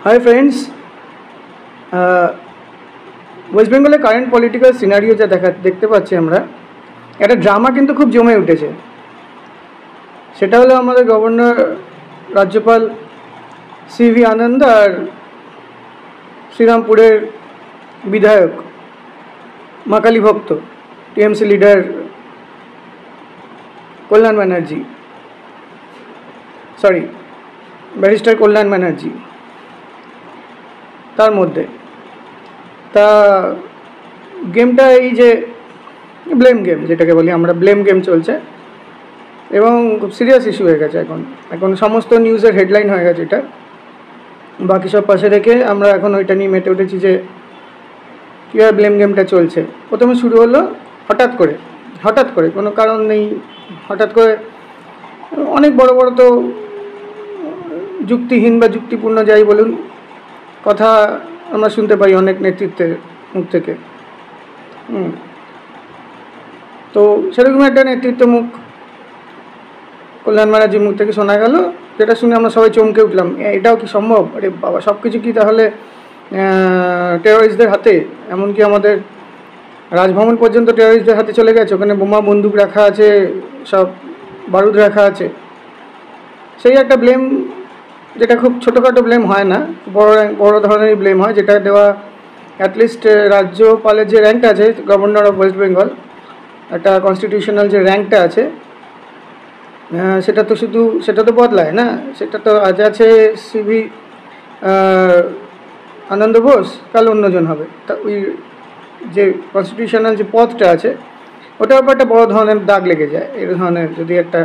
Hi friends, West বেঙ্গলের current political scenario যা দেখতে পাচ্ছি আমরা, একটা ড্রামা কিন্তু খুব জমে উঠেছে। সেটা হলো আমাদের গভর্নর রাজ্যপাল সিভি আনন্দ আর শ্রীরামপুরের বিধায়ক মাকালী ভক্ত টিএমসি লিডার কল্যাণ ব্যানার্জি, ব্যারিস্টার কল্যাণ ব্যানার্জি, তার মধ্যে তা গেমটা এই যে ব্লেম গেম যেটাকে বলি আমরা, ব্লেম গেম চলছে এবং খুব সিরিয়াস ইস্যু হয়ে গেছে। এখন সমস্ত নিউজের হেডলাইন হয়ে গেছে এটা। বাকি সব পাশে রেখে আমরা এখন ওইটা নিয়ে মেতে উঠেছি যে কীভাবে ব্লেম গেমটা চলছে। প্রথমে শুরু হলো হঠাৎ করে কোনো কারণ নেই, হঠাৎ করে অনেক বড় বড় তো যুক্তিহীন বা যুক্তিপূর্ণ যাই বলুন কথা আমরা শুনতে পাই অনেক নেতৃত্বের মুখ থেকে। তো সেরকম একটা নেতৃত্ব মুখ কল্যাণ ব্যানার্জির মুখ থেকে শোনা গেল, যেটা শুনে আমরা সবাই চমকে উঠলাম। এটাও কি সম্ভব? আরে বাবা, সব কিছু কি তাহলে টেরোরিস্টদের হাতে? এমনকি আমাদের রাজভবন পর্যন্ত টেরোরিস্টদের হাতে চলে গেছে। ওখানে বোমা বন্দুক রাখা আছে, সব বারুদ রাখা আছে। সেই একটা ব্লেম, যেটা খুব ছোটোখাটো ব্লেম হয় না, বড় ধরনেরই ব্লেম হয়, যেটা দেওয়া অ্যাটলিস্ট রাজ্যপালের যে র্যাঙ্কটা আছে, গভর্নর অফ ওয়েস্ট বেঙ্গল, একটা কনস্টিটিউশনাল যে র্যাঙ্কটা আছে, সেটা তো বদলায় না। সেটা তো আজ আছে সিভি আনন্দ বোস, কাল অন্যজন হবে। তা ওই যে কনস্টিটিউশনাল যে পদটা আছে, ওটার উপর একটা বড় ধরনের দাগ লেগে যায়। এই ধরনের যদি একটা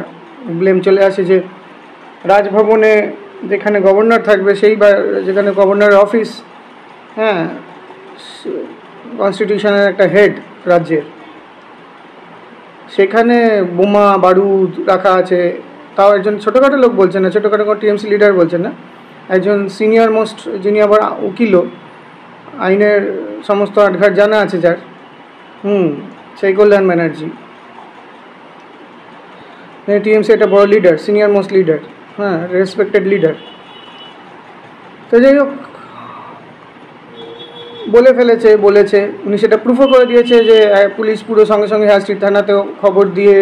ব্লেম চলে আসে যে রাজভবনে যেখানে গভর্নর থাকবে, যেখানে গভর্নর অফিস, কনস্টিটিউশনের একটা হেড রাজ্যের, সেখানে বোমা বারুদ রাখা আছে। তাও একজন ছোটোখাটো লোক বলছেন না, ছোটোখাটো কোনো টিএমসি লিডার বলছেন না, একজন সিনিয়র মোস্ট, যিনি আবার উকিলও, আইনের সমস্ত আটঘাট জানা আছে যার, সেই কল্যাণ ব্যানার্জি। টিএমসি একটা বড় leader, senior most leader, respected leader. তো যাই হোক, বলেছে উনি সেটা প্রুফও করে দিয়েছে যে পুলিশ পুরো সঙ্গে সঙ্গে হাসটির থানাতেও খবর দিয়ে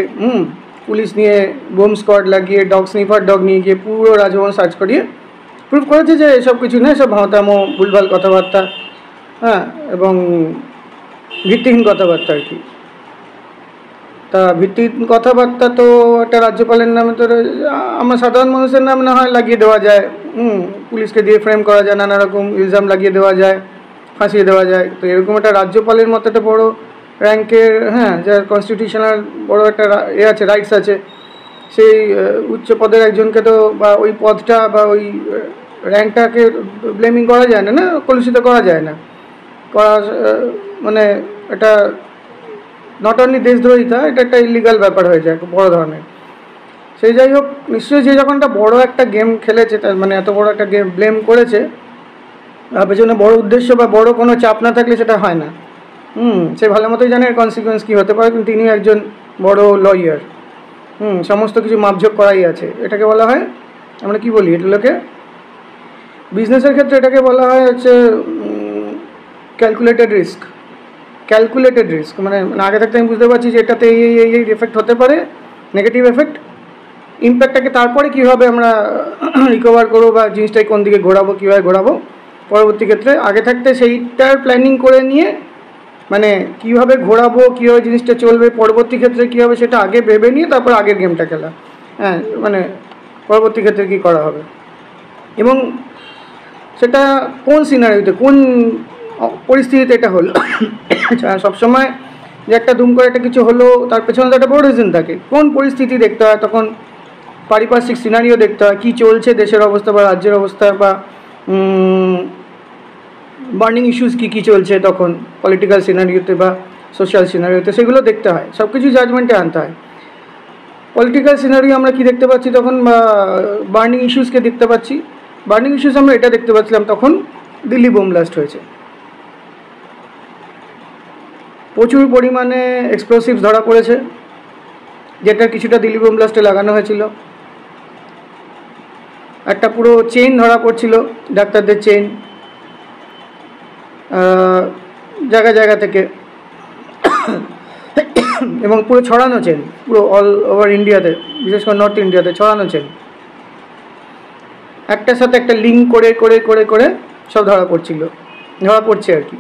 পুলিশ নিয়ে বোম স্কোয়াড লাগিয়ে স্নিফার ডগ নিয়ে গিয়ে পুরো রাজভবন সার্চ করিয়ে প্রুফ করেছে যে এসব কিছু নয়, সব ভাঁতামো ভুলভাল কথাবার্তা, এবং ভিত্তিহীন কথাবার্তা আর কি। তা ভিত্তিহীন কথাবার্তা তো একটা রাজ্যপালের নামে তো আমরা সাধারণ মানুষের নাম না হয় লাগিয়ে দেওয়া যায়, পুলিশকে দিয়ে ফ্রেম করা যায়, নানা রকম ইলজাম লাগিয়ে দেওয়া যায়, ফাঁসিয়ে দেওয়া যায়। তো এরকম একটা রাজ্যপালের মতো একটা বড় র্যাঙ্কের, যার কনস্টিটিউশনাল বড় একটা আছে, রাইটস আছে, সেই উচ্চ পদের একজনকে তো, বা ওই পদটা বা ওই র্যাঙ্কটাকে ব্লেমিং করা যায় না, কলুষিত করা যায় না। মানে এটা নট অনলি দেশদ্রোহিতা, এটা একটা ইলিগাল ব্যাপার হয়ে যায় বড় ধরনের। সেই যাই হোক, নিশ্চয়ই যে যখন একটা বড় একটা গেম খেলেছে, তার মানে এত বড় একটা গেম ব্লেম করেছে, পেছনে বড় উদ্দেশ্য বা বড় কোনো চাপ না থাকলে সেটা হয় না। সে ভালো মতোই জানে এর কনসিকুয়েন্স কী হতে পারে, কিন্তু তিনিও একজন বড় লয়ার, সমস্ত কিছু মাপঝোপ করাই আছে। এটাকে বলা হয়, আমরা কি বলি এগুলোকে, বিজনেসের ক্ষেত্রে এটাকে বলা হয় হচ্ছে ক্যালকুলেটেড রিস্ক। মানে আগে থাকতে আমি বুঝতে পারছি যে এটাতে এই এফেক্ট হতে পারে, নেগেটিভ এফেক্ট, ইম্প্যাক্টটাকে তারপরে কীভাবে আমরা রিকভার করবো বা জিনিসটাকে কোন দিকে কীভাবে ঘোরাবো পরবর্তী ক্ষেত্রে, আগে থাকতে সেইটার প্ল্যানিং করে নিয়ে, মানে কীভাবে ঘোরাবো, কীভাবে জিনিসটা চলবে পরবর্তী ক্ষেত্রে কীভাবে, সেটা আগে ভেবে নিয়ে তারপর আগের গেমটা খেলা, মানে পরবর্তী ক্ষেত্রে কী করা হবে, এবং সেটা কোন সিনারিওতে, কোন পরিস্থিতিতে এটা হলো। সবসময় যে একটা দুম করে একটা কিছু হলো, তার পেছনে তো একটা বড় রিজন থাকে। কোন পরিস্থিতি দেখতে হয়, তখন পারিপার্শ্বিক সিনারিও দেখতে হয়, কী চলছে দেশের অবস্থা বা রাজ্যের অবস্থা, বা বার্নিং ইস্যুস কী চলছে তখন পলিটিক্যাল সিনারিওতে বা সোশ্যাল সিনারিওতে, সেগুলো দেখতে হয়, সব কিছু জাজমেন্টে আনতে হয়। পলিটিক্যাল সিনারিও আমরা কি দেখতে পাচ্ছি তখন, বা বার্নিং ইস্যুসকে দেখতে পাচ্ছি। বার্নিং ইস্যুস আমরা এটা দেখতে পাচ্ছিলাম তখন দিল্লি বোম ব্লাস্ট হয়েছে, প্রচুর পরিমাণে এক্সপ্লোসিভস ধরা পড়েছে, যেটা কিছুটা দিল্লি বোম ব্লাস্টে লাগানো হয়েছিল। একটা পুরো চেইন ধরা পড়ছিল, ডাক্তারদের চেইন, জায়গা জায়গা থেকে, এবং পুরো ছড়ানো চেন, পুরো অল ওভার ইন্ডিয়াতে, বিশেষ করে নর্থ ইন্ডিয়াতে ছড়ানো চেন, একটার সাথে একটা লিঙ্ক করে করে করে করে সব ধরা পড়ছে আর কি।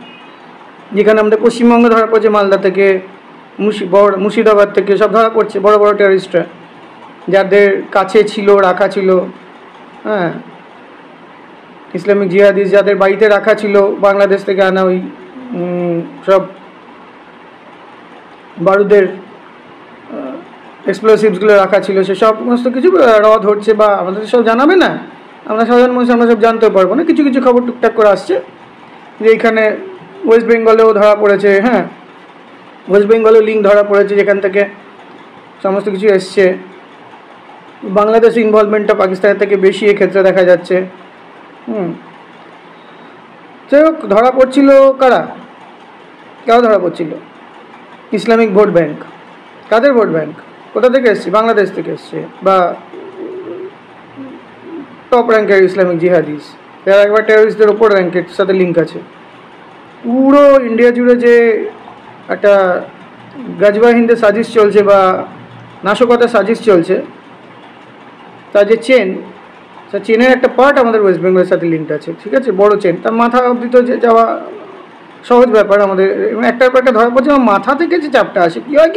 যেখানে আমাদের পশ্চিমবঙ্গে ধরা পড়ছে, মালদা থেকে, মুর্শিদাবাদ থেকে সব ধরা পড়ছে বড় বড় টেররিস্টরা, যাদের কাছে ছিল, রাখা ছিল, হ্যাঁ, ইসলামিক জিহাদিস যাদের বাড়িতে রাখা ছিল, বাংলাদেশ থেকে আনা ওই সব বারুদের এক্সপ্লোসিভসগুলো রাখা ছিল, সে সমস্ত কিছু রদ হচ্ছে, বা আমাদের সব জানাবে না, আমরা সাধারণ মানুষ আমরা সব জানতে পারবো না। কিছু কিছু খবর টুকটাক করে আসছে যে এইখানে ওয়েস্ট বেঙ্গলেও ধরা পড়েছে, হ্যাঁ, ওয়েস্ট বেঙ্গলেও লিঙ্ক ধরা পড়েছে, যেখান থেকে সমস্ত কিছু এসছে। বাংলাদেশের ইনভলভমেন্টটা পাকিস্তানের থেকে বেশি এক্ষেত্রে দেখা যাচ্ছে। যাই হোক, ধরা পড়ছিল কারা ধরা পড়ছিল? Islamic vote bank. কাদের ভোট ব্যাংক? কোথা থেকে এসছে? বাংলাদেশ থেকে এসছে, বা টপ র্যাঙ্কের ইসলামিক জিহাদিস, যারা একবার টেররিস্টদের ওপর র্যাঙ্কের সাথে লিঙ্ক আছে। পুরো ইন্ডিয়া জুড়ে যে একটা গাজবা হিন্দে সাজিশ চলছে বা নাশকতা সাজিশ চলছে, তার যে চেন, সে চেনের একটা পার্ট আমাদের ওয়েস্ট বেঙ্গলের সাথে লিঙ্কড আছে, ঠিক আছে, বড় চেন। তার মাথা অবধি তো যাওয়া সহজ ব্যাপার আমাদের, একটার পর একটা ধরা পড়ছে। মাথা থেকে যে চাপটা আসে, কী হয়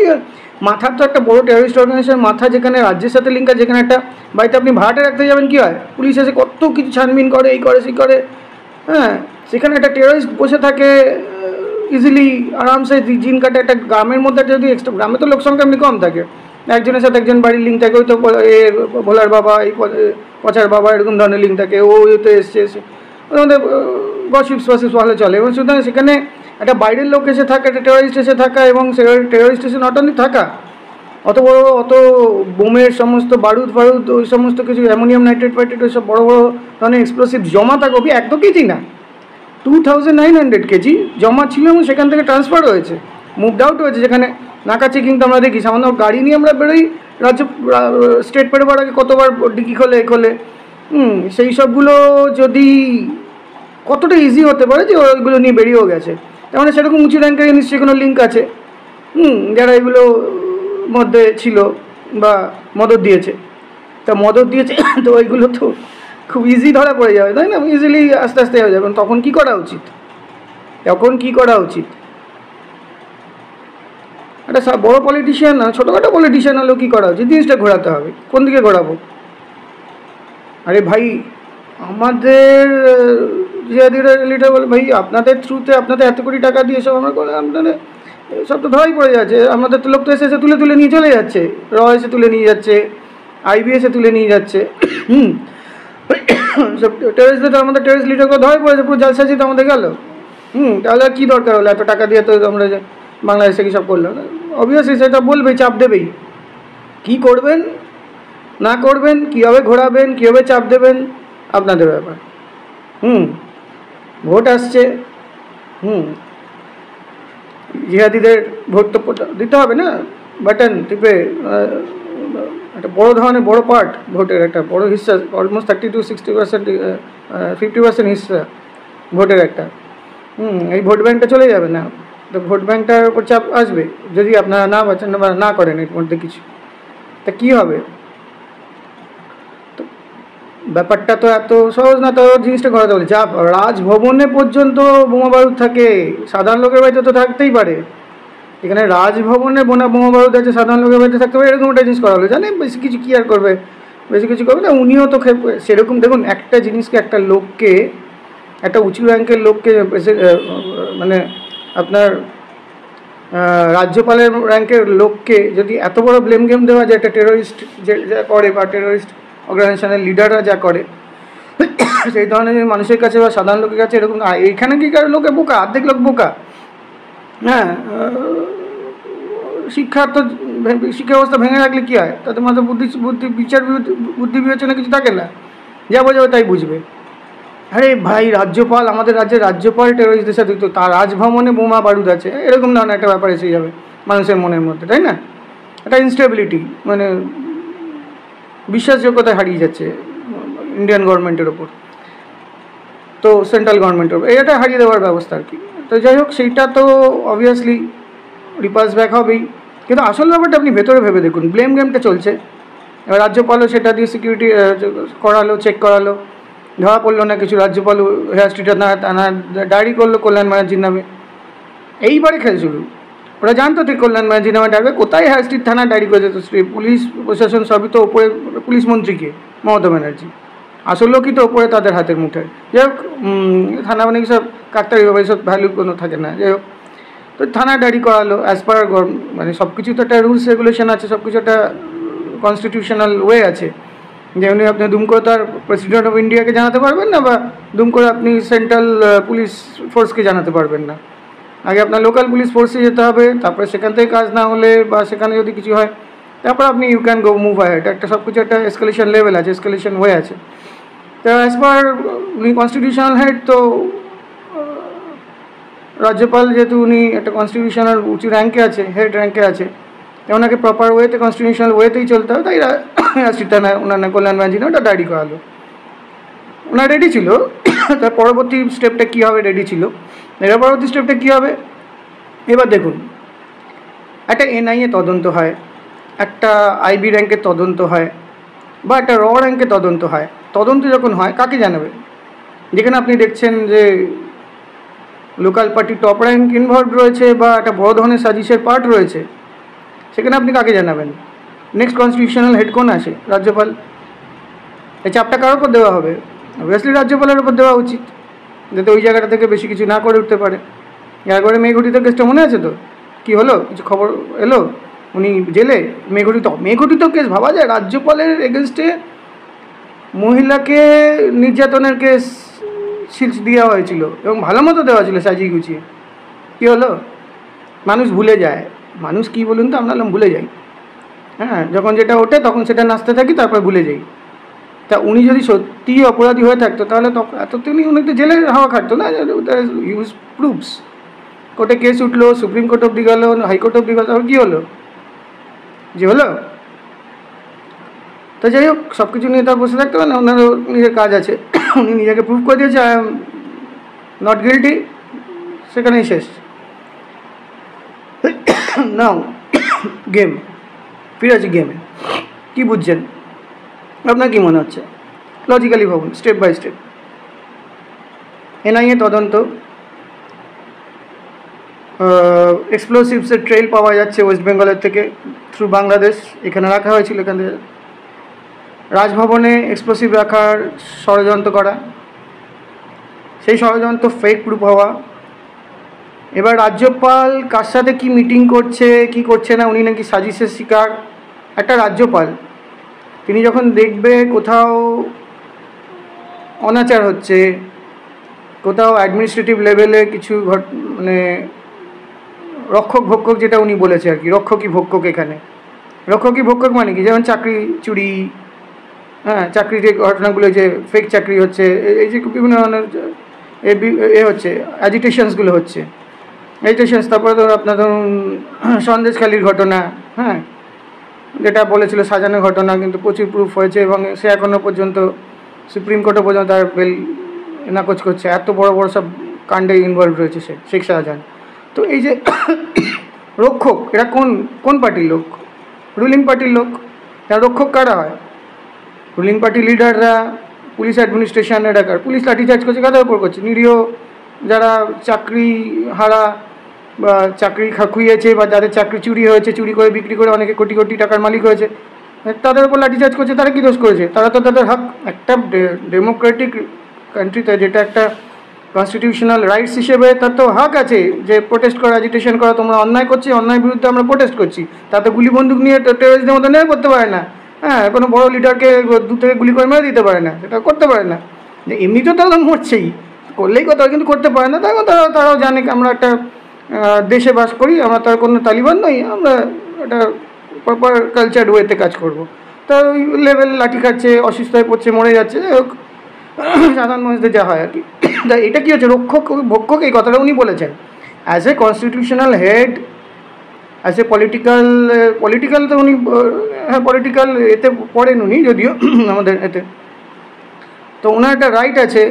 মাথার তো একটা বড় টেররিস্ট অর্গানাইজেশন মাথা, যেখানে রাজ্যের সাথে লিঙ্ক আছে, যেখানে একটা বাড়িতে আপনি ভাড়াটে রাখতে যাবেন, কী হয়, পুলিশ এসে কত কিছু ছানবিন করে, এই করে সেই করে, হ্যাঁ, সেখানে একটা টেররিস্ট বসে থাকে ইজিলি, আরামসে দিন কাটে। একটা গ্রামের মধ্যে যদি এক্সট্রা, গ্রামে তো লোক সংখ্যা এমনি কম থাকে, একজনের সাথে একজন বাড়ির লিঙ্ক থাকে, ওই তো ভোলার বাবা, এই পচার বাবা, এরকম ধরনের লিঙ্ক থাকে, ও তো এসছে, আমাদের গসিপস ভালো চলে। এবং সুতরাং সেখানে একটা বাইরের লোক এসে থাকা, একটা টেররিস্ট এসে থাকা, এবং সে টেররিস্ট এসে নট অনলি থাকা, অত বড় অত বোমের সমস্ত বারুদ ফারুদ, ওই সমস্ত কিছু অ্যামোনিয়াম নাইট্রেট ফাইট্রেট, ওই সব বড়ো বড়ো ধরনের এক্সপ্লোসিভ জমা থাকে, ওকে 1 কেজি না, 2900 কেজি জমা ছিল, এবং সেখান থেকে ট্রান্সফার হয়েছে, মুভড আউট হয়েছে। যেখানে নাকা চেকিং তো আমরা দেখি, সামান্য গাড়ি নিয়ে আমরা বেরোই, স্টেট পেরোবার আগে কতবার ডিকি খোলে, সেই সবগুলো যদি কতটা ইজি হতে পারে যে ওইগুলো নিয়ে বেরিয়েও গেছে, তার মানে সেরকম উঁচু র্যাঙ্কের নিশ্চয়ই কোনো লিঙ্ক আছে, যারা এগুলো মধ্যে ছিল বা মদত দিয়েছে। তো ওইগুলো তো খুব ইজি ধরা পড়ে যাবে, তাই না? ইজিলি আস্তে আস্তে হয়ে যাবে। তখন কী করা উচিত? একটা বড় পলিটিশিয়ান না, ছোটোখাটো পলিটিশিয়ান হলেও কী করা উচিত? জিনিসটা ঘোরাতে হবে। কোন দিকে ঘোরাবো? আরে ভাই, আমাদের জিহাদিরা লিডার বলে, ভাই আপনাদের থ্রুতে, আপনাদের এত কোটি টাকা দিয়ে সব আমরা করে, আপনাদের সব তো ধরাই পড়ে যাচ্ছে। আমাদের তো লোক তো এসে তুলে নিয়ে চলে যাচ্ছে, এসে তুলে নিয়ে যাচ্ছে, আইবি এসে তুলে নিয়ে যাচ্ছে, সব টেররিস্টদের তো আমাদের টেররিস্ট লিডারকে ধরাই পড়েছে, পুরো জালসাজি তো আমাদের গেল। তাহলে আর কী দরকার হলো এত টাকা দিয়ে? তো আমরা বাংলাদেশে কী সব করলাম? অবভিয়াসলি সেটা বলবেই, চাপ দেবেই। কী করবেন না করবেন, কীভাবে ঘোরাবেন, কীভাবে চাপ দেবেন, আপনাদের ব্যাপার। ভোট আসছে, জিহাদিদের ভোট তো দিতে হবে না, বাটন টিপে। একটা বড়ো ধরনের বড়ো পার্ট ভোটের, একটা বড়ো হিস্সা, অলমোস্ট 30-60%, 50% হিস্সা ভোটের একটা, এই ভোট ব্যাঙ্কটা চলে যাবে না, তো ভোট ব্যাঙ্কটার উপর চাপ আসবে যদি আপনারা না বাঁচান বা না করেন এর মধ্যে কিছু, তা কী হবে? তো ব্যাপারটা তো এত সহজ না, তো জিনিসটা ঘোরাতে বলে। যা রাজভবনে পর্যন্ত বোমা বারুদ থাকে, সাধারণ লোকের বাড়িতে তো থাকতেই পারে। এখানে রাজভবনে বোমা বারুদ আছে, সাধারণ লোকের বাড়িতে থাকতে পারে, এরকম একটা জিনিস করা হলো। জানে বেশি কিছু কী আর করবে, বেশি কিছু করবে না। উনিও তো সেরকম, দেখুন, একটা জিনিসকে, একটা লোককে, একটা উঁচু র্যাঙ্কের লোককে, মানে আপনার রাজ্যপালের র্যাঙ্কের লোককে যদি এত বড় ব্লেম গেম দেওয়া যায়, একটা টেররিস্ট যা করে, বা টেররিস্ট অর্গানাইজেশনের লিডাররা যা করে, সেই ধরনের মানুষের কাছে বা সাধারণ লোকের কাছে এরকম, এইখানে কি কারো লোকে বোকা, অর্ধেক লোক বোকা। হ্যাঁ, শিক্ষা ব্যবস্থা ভেঙে রাখলে কী হয়? তাদের মাথায় বুদ্ধি বিবেচনা কিছু থাকে না, যা বোঝাবে তাই বুঝবে। আরে ভাই, রাজ্যপাল, আমাদের রাজ্যের রাজ্যপাল টেররিস্টদের সাথে, তো তার রাজভবনে বোমা বারুদ আছে, এরকম ধরনের একটা ব্যাপার এসে যাবে মানুষের মনের মধ্যে, তাই না? একটা ইনস্টেবিলিটি, মানে বিশ্বাসযোগ্যতা হারিয়ে যাচ্ছে ইন্ডিয়ান গভর্নমেন্টের ওপর, তো সেন্ট্রাল গভর্নমেন্টের ওপর এটা হারিয়ে দেওয়ার ব্যবস্থা আর কি। তো যাই হোক, সেইটা তো অবভিয়াসলি রিপাস ব্যাক হবেই, কিন্তু আসল ব্যাপারটা আপনি ভেতরে ভেবে দেখুন, ব্লেম গেমটা চলছে। এবার রাজ্যপালও সেটা দিয়ে সিকিউরিটি করালো, চেক করালো, ধরা পড়লো না কিছু, রাজ্যপালও হেয়ার স্ট্রিটে না ডায়েরি করলো কল্যাণ ব্যানার্জির নামে। এইবারে খেল শুরু, ওরা জানতো ঠিক কল্যাণ ব্যানার্জির নামে ডাকবে, কোথায় হেয়ার স্ট্রিট থানা ডায়েরি করে যেত, পুলিশ প্রশাসন সবই তো ওপরে, পুলিশ মন্ত্রীকে মমতা ব্যানার্জি, আসল লোকই তো ওপরে তাদের হাতের মুঠে। যাই হোক, থানা মানে সব কাকতারি হবে, সব ভ্যালু কোনো থাকে না। যাই হোক, তো থানা ডায়েরি করালো অ্যাজ পার মানে সব কিছু তো একটা রুলস রেগুলেশন আছে, সব কিছু একটা কনস্টিটিউশনাল ওয়ে আছে, যেমনি আপনি দুম করে তার প্রেসিডেন্ট অফ ইন্ডিয়াকে জানাতে পারবেন না, বা দুম করে আপনি সেন্ট্রাল পুলিশ ফোর্সকে জানাতে পারবেন না। আগে আপনার লোকাল পুলিশ ফোর্সে যেতে হবে, তারপরে সেখান থেকে কাজ না হলে বা সেখানে যদি কিছু হয় তারপর আপনি you can go move ahead. একটা সব কিছু একটা এসকেলেশন লেভেল আছে, এসকেলেশন হয়ে আছে। তো অ্যাজ পার উনি কনস্টিটিউশনাল হেড, তো রাজ্যপাল যেহেতু উনি একটা কনস্টিটিউশনাল উঁচু র্যাঙ্কে আছে, হেড র্যাঙ্কে আছে, ওনাকে প্রপার ওয়েতে কনস্টিটিউশনাল ওয়েতেই চলতে হবে। তাই রাষ্ট্রীয় ওনার কল্যাণ ব্যানার্জি ওটা ডায়েরি করালো, ওনার রেডি ছিল। তার পরবর্তী স্টেপটা কী হবে রেডি ছিল, এর পরবর্তী স্টেপটা কী হবে এবার দেখুন। একটা এনআইএ তদন্ত হয়, একটা আইবি র্যাঙ্কের তদন্ত হয়, বা একটা র র্যাঙ্কের তদন্ত হয়। তদন্ত যখন হয় কাকে জানাবে? যেখানে আপনি দেখছেন যে local party top rank involve রয়েছে বা একটা বড় ধরনের সাজিশের পার্ট রয়েছে, সেখানে আপনি কাকে জানাবেন? নেক্সট কনস্টিটিউশনাল হেড কোন আসে? রাজ্যপাল। এই চাপটা কার উপর দেওয়া হবে? অবভিয়াসলি রাজ্যপালের উপর দেওয়া উচিত, যাতে ওই জায়গাটা থেকে বেশি কিছু না করে উঠতে পারে। একবারে মেঘঘটিত কেসটা মনে আছে তো, কী হলো? কিছু খবর এলো উনি জেলে। মেঘঘটিত কেস ভাবা যায়? রাজ্যপালের এগেনস্টে মহিলাকে নির্যাতনের কেস শিলস দেওয়া হয়েছিল, এবং ভালো মতো দেওয়া ছিল সাজিয়ে গুছিয়ে। কী হলো? মানুষ ভুলে যায়। মানুষ কী বলুন তো, আমরা ভুলে যাই। হ্যাঁ, যখন যেটা ওঠে তখন সেটা নাচতে থাকি, তারপর ভুলে যাই। তা উনি যদি সত্যিই অপরাধী হয়ে থাকতো তাহলে এতদিনই উনি তো জেলের হাওয়া খাটতো না। ইউজ প্রুফস, কোর্টে কেস উঠলো, সুপ্রিম কোর্ট অব্দি গেল, হাইকোর্ট অব্দি গেল, তারপর কী হলো? যে হলো। তো যাই হোক, সব কিছু নিয়ে তার বসে থাকতে পারে না, ওনারও নিজের কাজ আছে। উনি নিজেকে প্রুভ করে দিয়েছে আই এম নট গিল্টি, সেখানেই শেষ। নাও গেম, ফিরে আছি গেমে। কী বুঝছেন? আপনার কী মনে হচ্ছে? লজিক্যালি ভাবুন, স্টেপ বাই স্টেপ। এনআইএ তদন্ত, এক্সপ্লোসিভসের ট্রেল পাওয়া যাচ্ছে ওয়েস্ট বেঙ্গলের থেকে থ্রু বাংলাদেশ, এখানে রাখা হয়েছিল। এখান থেকে রাজভবনে এক্সপ্লোসিভ রাখার ষড়যন্ত্র করা, সেই ষড়যন্ত্র ফেক প্রুফ হওয়া। এবার রাজ্যপাল কার সাথে কী মিটিং করছে, কি করছে না, উনি নাকি সাজিশের শিকার। একটা রাজ্যপাল, তিনি যখন দেখবে কোথাও অনাচার হচ্ছে, কোথাও অ্যাডমিনিস্ট্রেটিভ লেভেলে কিছু মানে রক্ষক ভক্ষক, যেটা উনি বলেছে আর কি, রক্ষকই ভক্ষক। এখানে রক্ষকই ভক্ষক মানে কি? যেমন চাকরি চুরি, হ্যাঁ, চাকরির যে ঘটনাগুলো, যে ফেক চাকরি হচ্ছে, এই যে বিভিন্ন ধরনের হচ্ছে, অ্যাজিটেশনসগুলো হচ্ছে, অ্যাজিটেশনস। তারপরে ধরুন আপনার ধরুন সন্দেশখালির ঘটনা, হ্যাঁ, যেটা বলেছিল সাজানো ঘটনা, কিন্তু প্রচুর প্রুফ হয়েছে, এবং সে এখনও পর্যন্ত সুপ্রিম কোর্টে পর্যন্ত তার বেল নাকচ করছে। এত বড় বড় সব কাণ্ডে ইনভলভ রয়েছে সে, শেখ শাহজাহান। তো এই যে রক্ষক, এরা কোন কোন পার্টির লোক? রুলিং পার্টির লোক। এরা রক্ষক কারা হয়? রুলিং পার্টি লিডাররা, পুলিশ অ্যাডমিনিস্ট্রেশন। এরা কার? পুলিশ লাঠিচার্জ করছে, কাদের ওপর করছে? নিরীহ যারা চাকরি হারা বা চাকরি খুইয়েছে, বা যাদের চাকরি চুরি হয়েছে, চুরি করে বিক্রি করে অনেকে কোটি কোটি টাকার মালিক হয়েছে, তাদের উপর লাঠিচার্জ করছে। তারা কী দোষ করেছে? তারা তো তাদের হক, একটা ডেমোক্রেটিক কান্ট্রিতে, যেটা একটা কনস্টিটিউশনাল রাইটস হিসেবে তার তো হক আছে যে প্রোটেস্ট করা, অ্যাজিটেশন করা। তোমরা অন্যায় করছি, অন্যায়ের বিরুদ্ধে আমরা প্রোটেস্ট করছি। তাতে গুলি বন্দুক নিয়ে টেররিস্টদের মতো নেমে করতে পারে না। হ্যাঁ, কোনো বড় লিডারকে দু থেকে গুলি করে মেরে দিতে পারে না, সেটা করতে পারে না। এমনি তো তারা মরছেই, করলেই কথা, কিন্তু করতে পারে না। তখন তারাও জানে আমরা একটা দেশে বাস করি, আমরা তার কোনো তালিবান নই, আমরা একটা প্রপার কালচার ওয়েতে কাজ করবো। তা ওই লেভেল লাঠি খাচ্ছে, অসুস্থ হয়ে পড়ছে, মরে যাচ্ছে। যাই হোক, সাধারণ মানুষদের যা হয় আর কি। তা এটা কী হচ্ছে? রক্ষক ভক্ষক, এই কথাটা উনি বলেছেন as a constitutional head, as a political তো উনি, হ্যাঁ, পলিটিক্যাল এতে পড়েন উনি, যদিও আমাদের এতে তো ওনার একটা রাইট আছে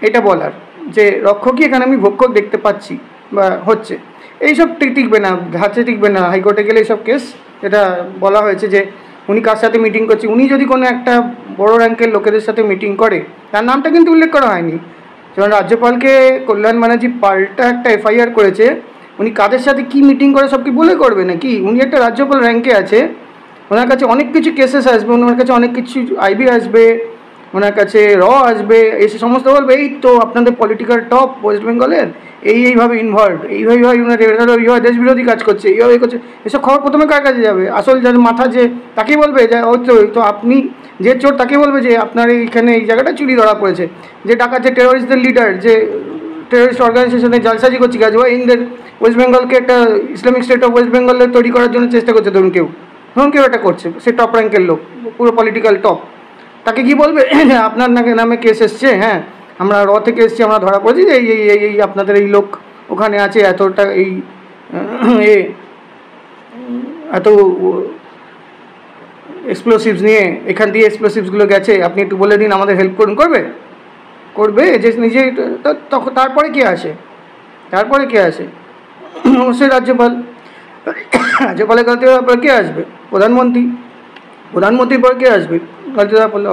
এটা বলার যে রক্ষকই এখানে আমি ভক্ষক দেখতে পাচ্ছি বা হচ্ছে, এইসব টিকবে না, ধাঁচে টিকবে না। হাইকোর্টে গেলে এইসব কেস এটা বলা হয়েছে যে উনি কার সাথে মিটিং করছে। উনি যদি কোনো একটা বড় র্যাঙ্কের লোকেদের সাথে মিটিং করে, তার নামটা কিন্তু উল্লেখ করা হয়নি। যেমন রাজ্যপালকে কল্যাণ ব্যানার্জি পাল্টা একটা এফআইআর করেছে, উনি কাদের সাথে কি মিটিং করে সব কি বলে করবে নাকি? উনি একটা রাজ্যপাল র্যাঙ্কে আছে, ওনার কাছে অনেক কিছু কেসেস আসবে, ওনার কাছে অনেক কিছু আইবি আসবে, ওনার কাছে আসবে, এসে সমস্ত বলবে এই তো আপনাদের পলিটিক্যাল টপ ওয়েস্ট বেঙ্গলের এইভাবে ইনভলভ, এইভাবে ওনার এইভাবে দেশ বিরোধী কাজ করছে, এইভাবে করছে। এসব খবর প্রথমে কার কাছে যাবে? আসল যার মাথা যে তাকেই বলবে যে ওই তো আপনি যে চোর, তাকে বলবে যে আপনার এইখানে এই জায়গাটা চুরি ধরা পড়েছে। যে ডাকাচ্ছে টেরোরিস্টদের লিডার, যে টেরোরিস্ট অর্গানাইজেশনে জালসাজি করছে, গাজওয়া ইনদের ওয়েস্ট বেঙ্গলকে একটা ইসলামিক স্টেট অফ ওয়েস্ট বেঙ্গলে তৈরি করার জন্য চেষ্টা করছে। ধরুন কেউ এটা করছে, সে টপ র্যাঙ্কের লোক, পুরো পলিটিক্যাল টপ, তাকে কি বলবে আপনার নামে কেস এসছে, হ্যাঁ আমরা থেকে এসছি, আমরা ধরা পড়েছি যে এই আপনাদের এই লোক ওখানে আছে, এতটা এই এত এক্সপ্লোসিভস নিয়ে এখান দিয়ে এক্সপ্লোসিভসগুলো গেছে, আপনি একটু বলে দিন, আমাদের হেল্প করুন। করবে যে নিজে, তখন তারপরে কে আসে? অবশ্যই রাজ্যপালের কাছে কে আসবে? প্রধানমন্ত্রীর পর কে আসবে?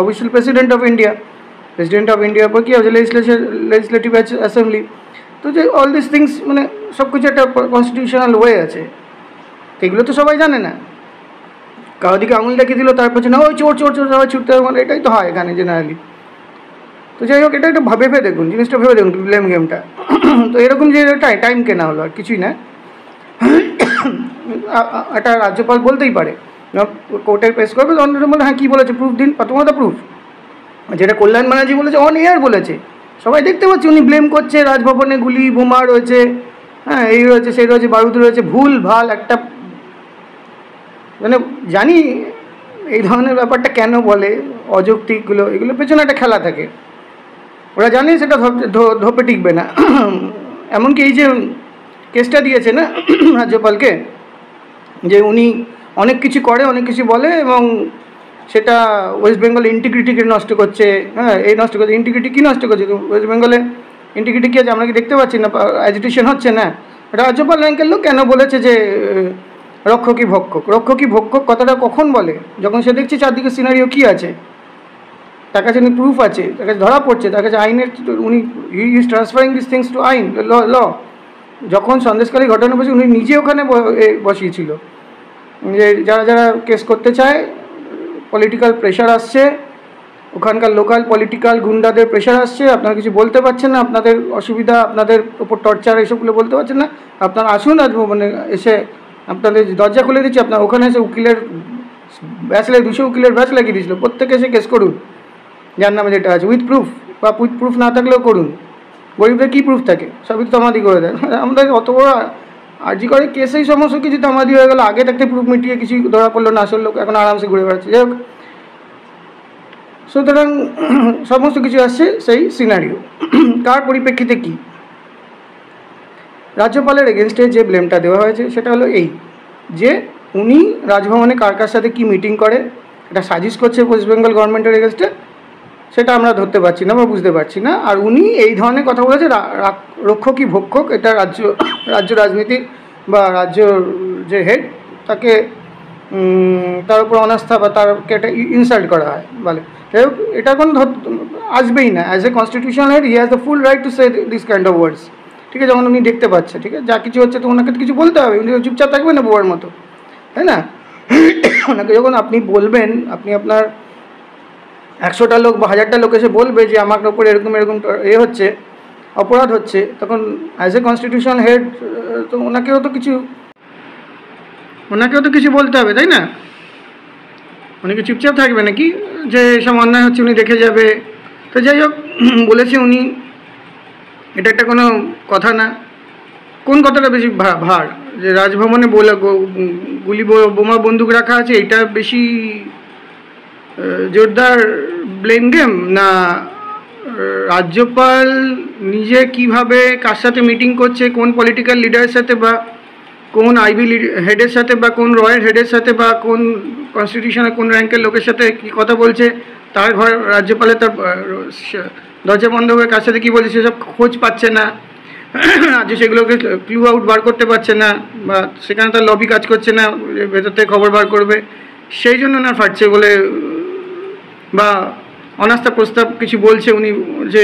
অবশ্যই প্রেসিডেন্ট অফ ইন্ডিয়ার পর কী আছে? Legislative assembly. তো যে অল দিস থিংস, মানে সব কিছু একটা কনস্টিটিউশনাল ওয়ে আছে, এগুলো তো সবাই জানে না। কারো দিকে আঙুল দেখিয়ে দিল, তারপর না ওই চোর সবাই ছুটতে হবে, মানে এটাই তো হয় এখানে জেনারেলি। তো যাই হোক, এটা একটু ভেবে দেখুন, জিনিসটা ভেবে দেখুন, ব্লেম গেমটা। তো এরকম যে টাইম কেনা হলো, আর কিছুই না। একটা রাজ্যপাল বলতেই পারে, কোর্টে পেশ করবে, অন্যরা বলে হ্যাঁ কী বলেছে, প্রুফ দিন, তোমার তো প্রুফ। যেটা কল্যাণ ব্যানার্জি বলেছে, অন এয়ার বলেছে, সবাই দেখতে পাচ্ছি, উনি ব্লেম করছে রাজভবনে গুলি বোমা রয়েছে, হ্যাঁ এই রয়েছে সেই রয়েছে, বারুদ রয়েছে, ভুল ভাল একটা, মানে জানি এই ধরনের ব্যাপারটা কেন বলে, অযৌক্তিকগুলো, এগুলোর পেছনে একটা খেলা থাকে, ওরা জানে সেটা ধোপে টিকবে না। এমনকি এই যে কেসটা দিয়েছে না রাজ্যপালকে, যে উনি অনেক কিছু করে, অনেক কিছু বলে, এবং সেটা ওয়েস্ট বেঙ্গল ইন্টিগ্রিটিকে নষ্ট করছে, হ্যাঁ এই নষ্ট করছে, ইন্টিগ্রিটি কী নষ্ট করছে? ওয়েস্ট বেঙ্গলে ইন্টিগ্রিটি কী আছে আমরা কি দেখতে পাচ্ছি না? অ্যাজিটেশন হচ্ছে না। রাজ্যপাল র্যাঙ্কের লোক কেন বলেছে যে রক্ষকই ভক্ষক কথাটা কখন বলে? যখন সে দেখছে চারদিকে সিনারিও কী আছে, তার কাছে প্রুফ আছে, তার কাছে ধরা পড়ছে, তার কাছে আইনের, উনি is transferring this things to আইন, ল। যখন সন্দেশকারী ঘটনা বসে, উনি নিজে ওখানে বসিয়েছিল যে যারা কেস করতে চায়, পলিটিক্যাল প্রেশার আসছে, ওখানকার লোকাল পলিটিক্যাল গুন্ডাদের প্রেশার আসছে, আপনারা কিছু বলতে পারছেন না, আপনাদের অসুবিধা, আপনাদের ওপর টর্চার, এইসবগুলো বলতে পারছেন না, আপনারা আসুন, মানে এসে আপনাদের দরজা খুলে দিচ্ছি, আপনার ওখানে এসে উকিলের ব্যাচ 200 উকিলের ব্যাচ লাগিয়ে দিয়েছিল, প্রত্যেকে এসে কেস করুন যার নামে যেটা আছে, উইথ প্রুফ, বা উইথ প্রুফ না থাকলেও করুন। গরিবদের কী প্রুফ থাকে? সবই তো তামাদি করে দেয়। আমাদের অত বড় আরজি করে কেসেই সমস্ত কিছু তামাদি হয়ে গেলো, আগে থাকতে প্রুফ মিটিয়ে কিছু ধরা পড়লো না, আসল লোক এখন আরামসে ঘুরে বেড়াচ্ছে। যাই হোক, সুতরাং সমস্ত কিছু আসছে সেই সিনারিও। কার পরিপ্রেক্ষিতে কী? রাজ্যপালের এগেনস্টে যে ব্লেমটা দেওয়া হয়েছে সেটা হলো এই, যে উনি রাজভবনে কার সাথে কী মিটিং করে, এটা সাজিশ করছে ওয়েস্ট বেঙ্গল গভর্নমেন্টের এগেনস্টে, সেটা আমরা ধরতে পারছি না বা বুঝতে পারছি না। আর উনি এই ধরনের কথা বলেছে, রক্ষকই ভক্ষক, এটা রাজ্য রাজনীতির বা রাজ্যর যে হেড, তাকে তার উপর অনাস্থা বা তারকে একটা ইনসাল্ট করা হয় বলে। যাই হোক, এটা কোনো আসবেই না। As a constitutional head, he has the full right to say this kind of words. ঠিক আছে, যখন উনি দেখতে পাচ্ছে, ঠিক আছে, যা কিছু হচ্ছে তো ওনাকে কিছু বলতে হবে, উনি চুপচাপ থাকবেন না বোয়ার মতো, তাই না? ওনাকে যখন আপনি বলবেন, আপনি আপনার 100টা লোক বা 1000টা লোক এসে বলবে যে আমার ওপর এরকম হচ্ছে, অপরাধ হচ্ছে, তখন অ্যাজ এ কনস্টিটিউশনাল হেড তো ওনাকেও তো কিছু বলতে হবে, তাই না? উনি কি চুপচাপ থাকবে নাকি যে সব অন্যায় হচ্ছে উনি দেখে যাবে? তো যাই হোক, বলেছে উনি, এটা একটা কোনো কথা না। কোন কথাটা বেশি ভার, যে রাজভবনে গুলি বোমা বন্দুক রাখা আছে, এটা বেশি জোরদার ব্লেম গেম, না রাজ্যপাল নিজে কিভাবে কার সাথে মিটিং করছে, কোন পলিটিক্যাল লিডারের সাথে, বা কোন আইবি হেডের সাথে, বা কোন রয়ের হেডের সাথে, বা কোন কনস্টিটিউশনের কোন র্যাঙ্কের লোকের সাথে কী কথা বলছে, তার ঘর রাজ্যপালের তার দরজা বন্ধ করে কার সাথে কী বলছে সেসব খোঁজ পাচ্ছে না, যে সেগুলোকে ক্লু আউট বার করতে পারছে না, বা সেখানে তার লবি কাজ করছে না ভেতর থেকে খবর বার করবে, সেই জন্য না ফাটছে বলে, বা অনাস্থা প্রস্তাব কিছু বলছে উনি, যে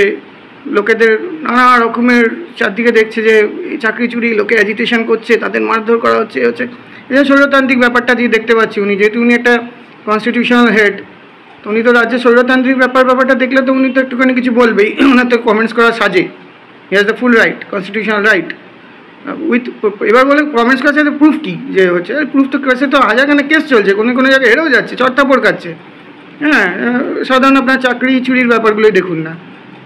লোকেদের নানা রকমের চারদিকে দেখছে যে চাকরি চুরি, লোকে অ্যাজিটেশন করছে, তাদের মারধর করা হচ্ছে এই যে স্বৈরতান্ত্রিক ব্যাপারটা দিয়ে দেখতে পাচ্ছি উনি, যেহেতু উনি একটা কনস্টিটিউশনাল হেড, তো উনি তো রাজ্যের স্বৈরতান্ত্রিক ব্যাপারটা দেখলে তো উনি তো একটুখানি কিছু বলবেই, ওনার তো কমেন্টস করা সাজে, he has the full right, constitutional right with. এবার বলে কমেন্টস করছে প্রুফ কী যে হচ্ছে, প্রুফ তো কেসে তো হাজারখানে কেস চলছে, কোনো জায়গায় হেরেও যাচ্ছে, চট্টাপড় খাচ্ছে। হ্যাঁ, সাধারণ আপনার চাকরি চুরির ব্যাপারগুলোই দেখুন না,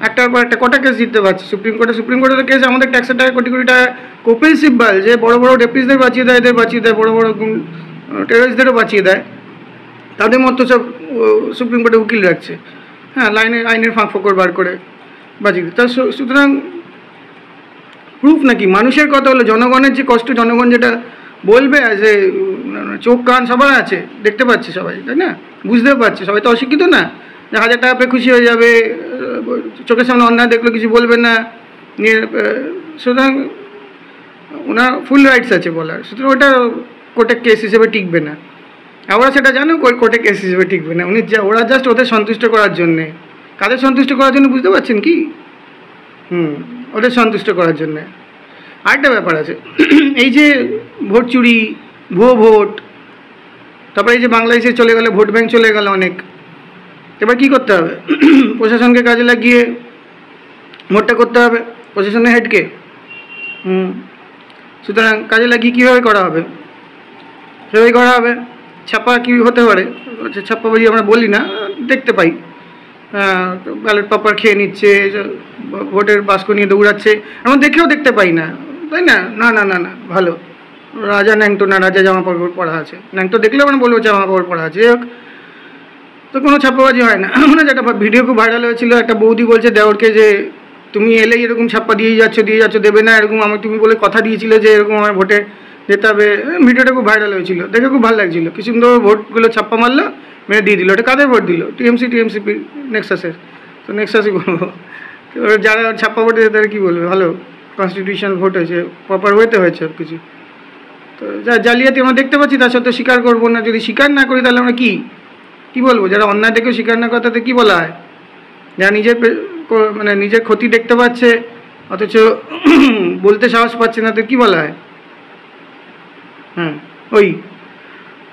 একটার পর একটা কটা কেস জিততে পারছে সুপ্রিম কোর্টের কেস আমাদের ট্যাক্সের টাকা কোটি কোটি টাকা কপিল সিব্বাল, যে বড় বড় ডেপিসদের বাঁচিয়ে দেয়, এদের বাঁচিয়ে দেয়, বড় বড় টেররিস্টদেরও বাঁচিয়ে দেয়, তাদের মতো সব সুপ্রিম কোর্টে উকিল রাখছে। হ্যাঁ, আইনের ফাঁক ফোকর বার করে বাঁচিয়ে দেয়। সুতরাং প্রুফ নাকি, মানুষের কথা হলো, জনগণের যে কষ্ট, জনগণ যেটা বলবে, যে চোখ কান সবার আছে, দেখতে পাচ্ছে সবাই, তাই না, বুঝতেও পারছে, সবাই তো অশিক্ষিত না যে 1000 টাকা পেয়ে খুশি হয়ে যাবে, চোখের সামনে অন্যায় দেখলে কিছু বলবে না, সুতরাং ওনার ফুল রাইটস আছে বলার, সুতরাং ওটা কোর্টে কেস হিসেবে টিকবে না। ওরা সেটা জানো কোর্টে কেস হিসেবে টিকবে না, ওরা জাস্ট ওদের সন্তুষ্ট করার জন্যে। কাদের সন্তুষ্ট করার জন্য বুঝতে পারছেন কি? ওদের সন্তুষ্ট করার জন্যে। আরেকটা ব্যাপার আছে, এই যে ভোট চুরি, ভুয়ো ভোট, তারপরে এই যে বাংলাদেশে চলে গেলে ভোট ব্যাংক চলে গেল অনেক, এবার কী করতে হবে? প্রশাসনকে কাজে লাগিয়ে ভোটটা করতে হবে, প্রশাসনের হেডকে। সুতরাং কাজে লাগিয়ে কীভাবে করা হবে? সেভাবেই করা হবে। ছাপ্পা কী হতে পারে, ছাপ্পাবাজি আমরা বলি না, দেখতে পাই, ব্যালট পেপার খেয়ে নিচ্ছে, ভোটের বাস্ক নিয়ে দৌড়াচ্ছে, আমরা দেখেও দেখতে পাই না, তাই না? না না না না, ভালো রাজা ন্যাংটো না, রাজা জামা কাপড় পরা আছে, ন্যাংটো দেখলেও আমরা বলবো জামা কাপড় পরা আছে, হোক, তো কোনো ছাপ্পাবাজি হয় না। মানে যেটা ভিডিও খুব ভাইরাল হয়েছিল, একটা বৌদি বলছে দেওরকে যে তুমি এলেই এরকম ছাপ্পা দিয়ে যাচ্ছ দেবে না, এরকম তুমি বলে কথা দিয়েছিলে যে এরকম আমার ভোটে যেতে হবে। ভিডিওটা খুব ভাইরাল হয়েছিল, দেখে খুব ভালো লাগছিলো, কি সুন্দর ভোটগুলো ছাপ্পা মারলো, মেরে দিয়ে দিল। ওটা কাদের ভোট দিল? টিএমসিপি নেক্সাসের, তো নেক্সাসই বলবো। যারা ছাপ্পা ভোট দিয়েছে তারা কী বলবে, ভালো কনস্টিটিউশনাল ভোট হয়েছে, প্রপার ওয়েতে হয়েছে সব কিছু। তো যা জালিয়াতি আমরা দেখতে পাচ্ছি, তার সত্ত্বেও স্বীকার করবো না। যদি স্বীকার না করি তাহলে আমরা কী বলবো? যারা অন্যায় দেখেও স্বীকার না করে তাতে কী বলা হয়? যারা নিজের ক্ষতি দেখতে পাচ্ছে অথচ বলতে সাহস পাচ্ছে না, তো কী বলা হয়? ওই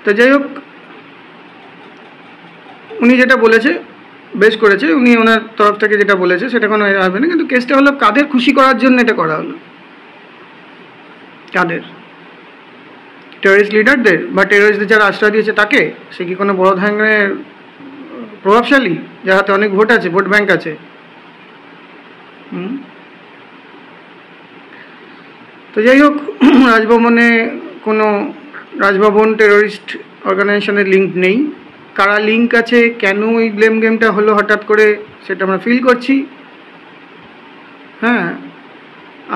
তো যাই হোক, উনি যেটা বলেছে বেশ করেছে, উনি ওনার তরফ থেকে যেটা বলেছে সেটা কোনো হবে না, কিন্তু কেসটা হলো কাদের খুশি করার জন্য এটা করা হলো? কাদের? টেররিস্ট লিডারদের বা টেররিস্টদের যারা আশ্রয় দিয়েছে তাকে? সে কি কোনো বড় ধরনের প্রভাবশালী, যার হাতে অনেক ভোট আছে, ভোট ব্যাংক আছে? তো যাই হোক, রাজভবন টেররিস্ট অর্গানাইজেশনের লিঙ্ক নেই। কারা লিঙ্ক আছে, কেন ওই ব্লেম গেমটা হলো হঠাৎ করে, সেটা আমরা ফিল করছি। হ্যাঁ,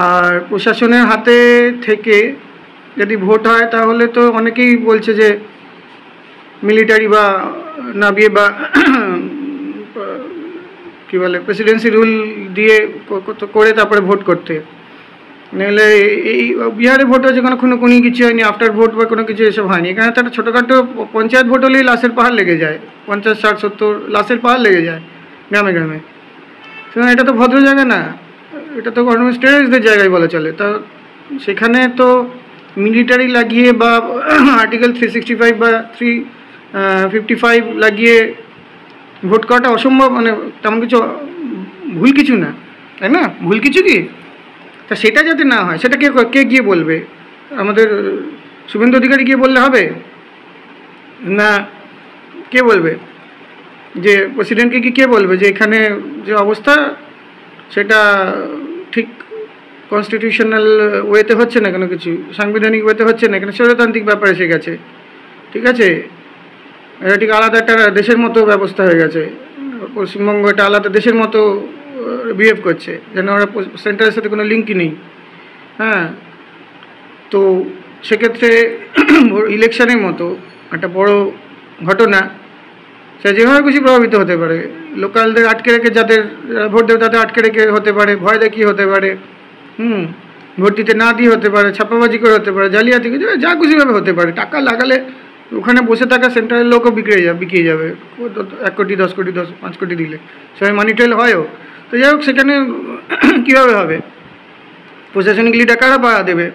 আর প্রশাসনের হাতে থেকে যদি ভোট হয় তাহলে তো অনেকেই বলছে যে মিলিটারি বা নাবিয়ে বা কী বলে প্রেসিডেন্সি রুল দিয়ে করে তারপরে ভোট করতে, নাহলে এই বিহারে ভোট হয়েছে কোনো কিছু হয়নি, আফটার ভোট বা কোনো কিছু এসব হয়নি। এখানে তো একটা ছোটোখাটো পঞ্চায়েত ভোট হলেই লাশের পাহাড় লেগে যায়, 50, 60, 70 লাশের পাহাড় লেগে যায় গ্রামে গ্রামে। সুতরাং এটা তো ভদ্র জায়গা না, এটা তো গভর্নমেন্ট টেররিস্টদের জায়গায় বলা চলে। তা সেখানে তো মিলিটারি লাগিয়ে বা আর্টিকেল 365 বা 355 লাগিয়ে ভোট করাটা অসম্ভব, মানে তেমন কিছু ভুল কিছু না, তাই না? ভুল কিছু কি? তা সেটা যাতে না হয় সেটা কে গিয়ে বলবে? আমাদের শুভেন্দু অধিকারী গিয়ে বললে হবে না? কে বলবে? যে প্রেসিডেন্টকে কে বলবে যে এখানে যে অবস্থা সেটা ঠিক কনস্টিটিউশনাল ওয়েতে হচ্ছে না, কোনো কিছু সাংবিধানিক ওয়েতে হচ্ছে না, এখানে স্বৈরতান্ত্রিক ব্যাপার এসে গেছে, ঠিক আছে? এটা ঠিক আলাদা একটা দেশের মতো ব্যবস্থা হয়ে গেছে, পশ্চিমবঙ্গ এটা আলাদা দেশের মতো বিহেভ করছে, যেন ওরা সেন্টারের সাথে কোনো লিঙ্কই নেই। হ্যাঁ, তো সেক্ষেত্রে ইলেকশনের মতো একটা বড় ঘটনা সে যেভাবে খুশি প্রভাবিত হতে পারে। লোকালদের আটকে রেখে যাদের ভোট দেবে তাদের আটকে রেখে হতে পারে, ভয় দেখিয়ে হতে পারে, ভোট দিতে না দিয়ে হতে পারে, ছাপাবাজি করে হতে পারে, জালিয়াতি যা খুশিভাবে হতে পারে। টাকা লাগালে ওখানে বসে থাকা সেন্ট্রালের লোকও বিকিয়ে যাবে 1 কোটি 10 কোটি 5 কোটি দিলে, সবাই মানি ট্রেল হয়ও। তো যাই হোক, সেখানে কীভাবে হবে? প্রশাসনিক লিডার কারা পাহারা দেবে?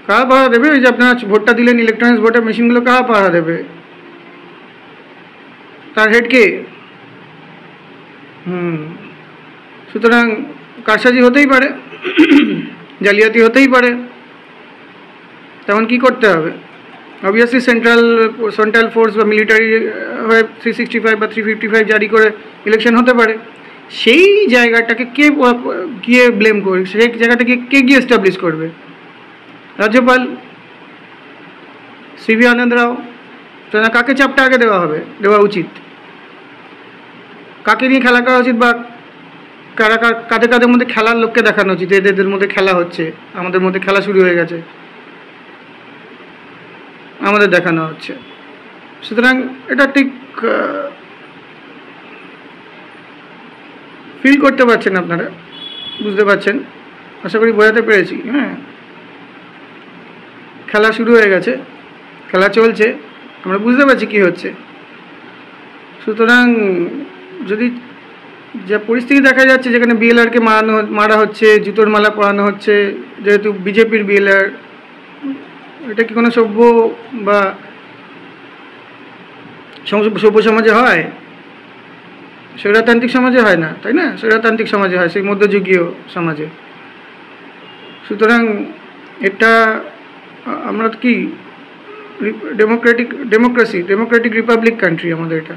কারা পাহারা দেবে? ওই যে আপনারা ভোটটা দিলেন, ইলেকট্রনিক্স ভোটের মেশিনগুলো কারা পাহারা দেবে? তার হেড কে? সুতরাং কারসাজি হতেই পারে, জালিয়াতি হতেই পারে। তেমন কি করতে হবে? অবভিয়াসলি সেন্ট্রাল ফোর্স বা মিলিটারি হয়ে 365 বা 355 জারি করে ইলেকশন হতে পারে। সেই জায়গাটাকে কে গিয়ে ব্লেম করবে? সেই জায়গাটাকে কে গিয়ে এস্টাবলিশ করবে? রাজ্যপাল, সিভি আনন্দ রাও। কাকে চাপটা আগে দেওয়া উচিত? কাকে নিয়ে খেলা করা উচিত? বা কাদের মধ্যে খেলার লোককে দেখানো উচিত এদের মধ্যে খেলা হচ্ছে, আমাদের মধ্যে খেলা শুরু হয়ে গেছে, আমাদের দেখানো হচ্ছে। সুতরাং এটা ঠিক ফিল করতে পারছেন আপনারা, বুঝতে পারছেন, আশা করি বোঝাতে পেরেছি। খেলা শুরু হয়ে গেছে, খেলা চলছে, আমরা বুঝতে পারছি কী হচ্ছে। সুতরাং যদি যে পরিস্থিতি দেখা যাচ্ছে, যেখানে বিএলআরকে মারা হচ্ছে, জুতোর মালা পরানো হচ্ছে, যেহেতু বিজেপির বিএলআর, এটা কি কোনো সভ্য বা সভ্য সমাজে হয়? স্বৈরতান্ত্রিক সমাজে হয় না, তাই না? স্বৈরতান্ত্রিক সমাজে হয়, সেই মধ্যযুগীয় সমাজে। সুতরাং এটা আমরা কি ডেমোক্রেটিক রিপাবলিক কান্ট্রি আমাদের এটা,